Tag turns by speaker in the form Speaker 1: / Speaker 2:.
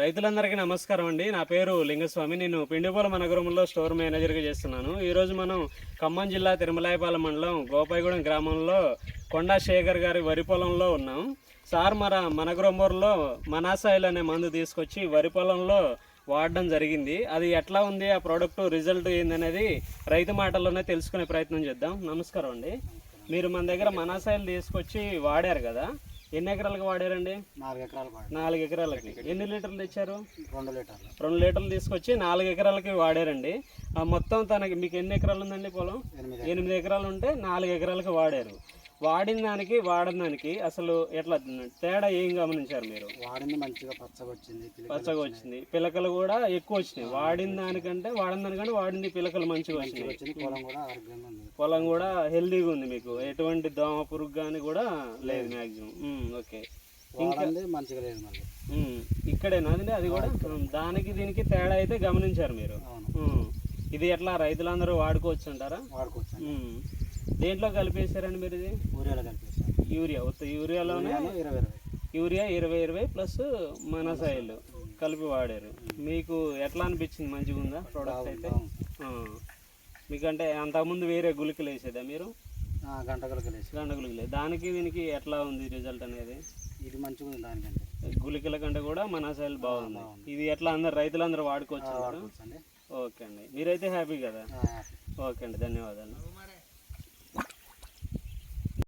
Speaker 1: రైతులందరికీ నమస్కారం అండి. నా పేరు లింగస్వామి. నేను పిండిపోల నగరంలో స్టోర్ మేనేజర్గా చేస్తున్నాను. ఈరోజు మనం ఖమ్మం జిల్లా తిరుమలాయపాలెం మండలం గోపాయగూడెం గ్రామంలో కొండా శేఖర్ గారి వరి పొలంలో ఉన్నాం. సార్ మనగ్రోమూరులో మనాసాయిల్ అనే మందు తీసుకొచ్చి వరి పొలంలో వాడడం జరిగింది. అది ఎట్లా ఉంది, ఆ ప్రోడక్ట్ రిజల్ట్ ఏందనేది రైతు మాటల్లోనే తెలుసుకునే ప్రయత్నం చేద్దాం. నమస్కారం అండి. మీరు మన దగ్గర మనాసాయిల్ తీసుకొచ్చి వాడారు కదా, ఎన్ని ఎకరాలకు వాడారండి?
Speaker 2: 4 ఎకరాలు.
Speaker 1: 4 ఎకరాలకి ఎన్ని లీటర్లు తెచ్చారు?
Speaker 2: 2 లీటర్లు.
Speaker 1: 2 లీటర్లు తీసుకొచ్చి 4 ఎకరాలకి వాడారండి. మొత్తం తనకి మీకు ఎన్ని ఎకరాలు ఉందండి పొలం? 8 ఎకరాలు ఉంటే 4 ఎకరాలకి వాడారు. వాడిన దానికి అసలు ఎట్లా తేడా ఏం గమనించారు మీరు?
Speaker 2: వాడింది మంచిగా
Speaker 1: పచ్చగా వచ్చింది, పిలకలు కూడా ఎక్కువ వచ్చినాయి. వాడిన దానికంటే వాడింది పిలకలు మంచిగా వచ్చినాయి. పొలం కూడా హెల్దీగా ఉంది, మీకు ఎటువంటి దోమ పురుగు కానీ కూడా లేదు మ్యాక్సిమం. ఓకే,
Speaker 2: ఇంకా మంచిగా లేదు మళ్ళీ.
Speaker 1: ఇక్కడేనా అది కూడా? దానికి దీనికి తేడా అయితే గమనించారు మీరు. ఇది ఎట్లా రైతులందరూ వాడుకోవచ్చు అంటారా?
Speaker 2: వాడుకోవచ్చు.
Speaker 1: దేంట్లో కలిపేశారండి మీరు? ఇది
Speaker 2: యూరియాలో కలిపేసారు.
Speaker 1: యూరియాలోనే యూరియా 20-20 ప్లస్ మనాసాయిల్ కలిపి వాడారు. మీకు ఎట్లా అనిపించింది? మంచిగా ఉందా ప్రోడక్ట్ అయితే? మీకంటే అంతకుముందు వేరే గుళికలు వేసేదా మీరు?
Speaker 2: గంట గుళికలు.
Speaker 1: దానికి దీనికి ఎట్లా ఉంది రిజల్ట్ అనేది?
Speaker 2: ఇది మంచిగా ఉంది దానికంటే.
Speaker 1: గుళికల కంటే కూడా మనాసాయిల్ బాగుంది. ఇది ఎట్లా రైతులందరూ వాడుకోవచ్చు? ఓకే అండి, మీరైతే హ్యాపీ కదా? ఓకే అండి, ధన్యవాదాలు.